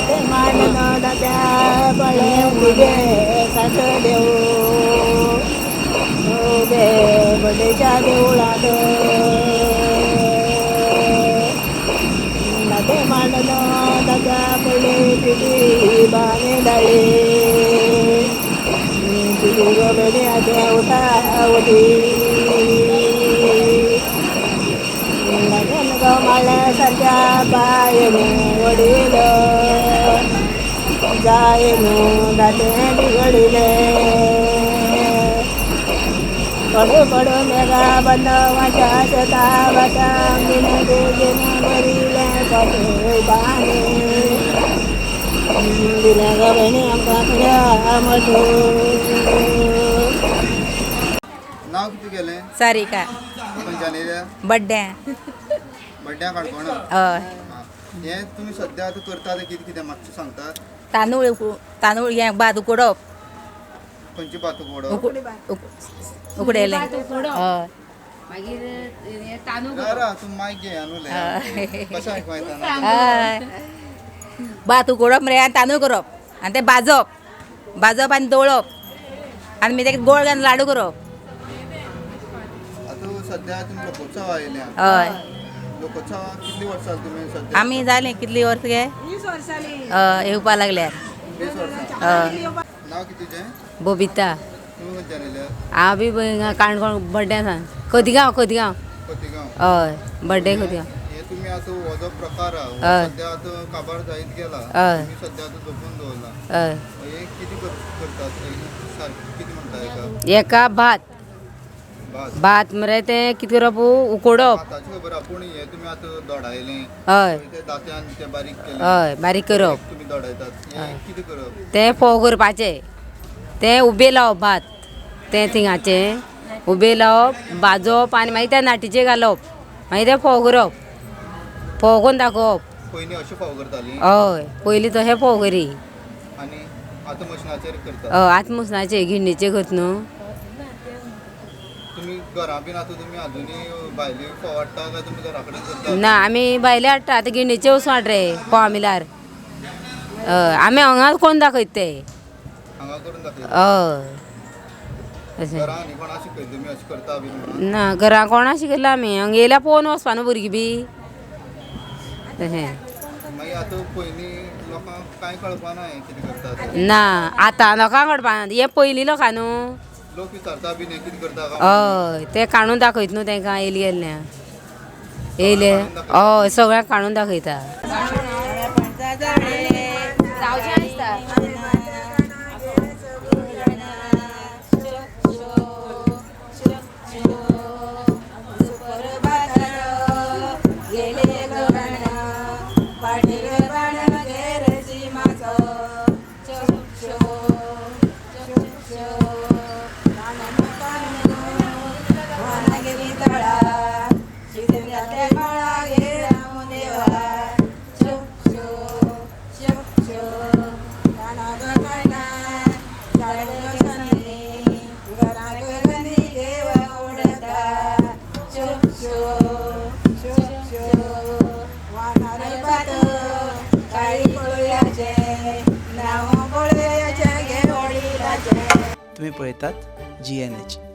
ते मानन दात्या बळे उभे साठ देऊ उभे बडेच्या देवळात नाते मानन दात्या बळे पिटी बाने डाळे पिटी गबडे आद्या उठावती लगन गमाळ्यासारख्या पायने वडील जायनो दाते बिघडिले कडू कडू मेघा बंद माझ्या शता बाटा अंगीने देजेन भरिले कटे बाणे दिल्या ग बहिणी आमका तुझ्या मठू. नाव किती गेले सारिका पंचायतीच्या बड्ड्या बड्ड्या काणकोण हय हे तुम्ही सध्या आता करता ते कितें कितें मातशें सांगतात. तांदूळ हे भात उकडप खंयची भात उकडप उकडेले हय जरा तूं मायक घे आनुले कशें आयकूं येता हय भात उकडप मरे आनी तांदूळ करप आनी ते भाजप आनी दवळप आनी मागीर तेका गोड घालून लाडू करप. आतां सध्या तुमी लोकोत्सव आयल्या हय लोकोत्सवाक कितलीं वर्सां तुमी सध्या आमी जालीं कितलीं वर्स गे 20 वर्सांनी येवपा लागल्यार 20 वर्सां. नाव कितें बबिता. तुमी खंयच्यान येयल्यात. हांव बी काणकोण बड्ड्यासान खोतिगांव खोतिगांव. हय बड्डे खोतिगांव. हे तुमी आतां हो जो प्रकार हा हय. सध्या आतां काबार जायत गेला हय. तुमी सध्या आतां जपून दवरला हय हे कितें करतात सारकें कितें म्हणटा एका भात भात मरे तें कितें करप उकडप. भाताची खबर आहा पूण हे तुमी आतां दोडायलें हय ते दांत्यान ते बारीक केलें हय बारीक करप. तुमी दोडायतात हे कितें करप. तें फोव करपाचें तें उबे लावप भात तें थिंगाचें उबे लावप भाजप आनी मागीर त्या नाटीचेर घालप मागीर तें फोव करप फोव करून दाखोवप. पयलीं अशें फाव करतालीं हय पयलीं तशें फोव करी आनी आतां मशिनाचेर करतात. हय आतां मुसनाचें गिण्णीचें करता न्हू. तुमी घरा बीन आतां तुमी आजुनी भायली फोव हाडटा काय तुमी घरा कडेन करता. ना आमी भायले हाडटा आतां गिण्णीचे वचून हाड रे फोव मिलार. हय आमी हांगा कोण दाखयता ते हांगा करून दाखयता. हय तशें घरा आनी कोणा शिकयता तुमी अशें करता बीन म्हणून. ना घरा कोणा शिकयला आमी हांगा येयल्यार पळोवन वचपा न्हू भुरगीं बी तशें. मागीर आतां पयलीं लोकांक कांय कळपाना हें कितें करतात. ना आतां लोकांक कळपाना हे पयलीं लोकां न्हू. लोक विचारता बीन हें कितें करता काय हय ते काडून दाखयता न्हू तांकां येयले गेल्ल्या येयले हय सगळ्यांक काडून दाखयता. तुम्ही पळयतात GNH.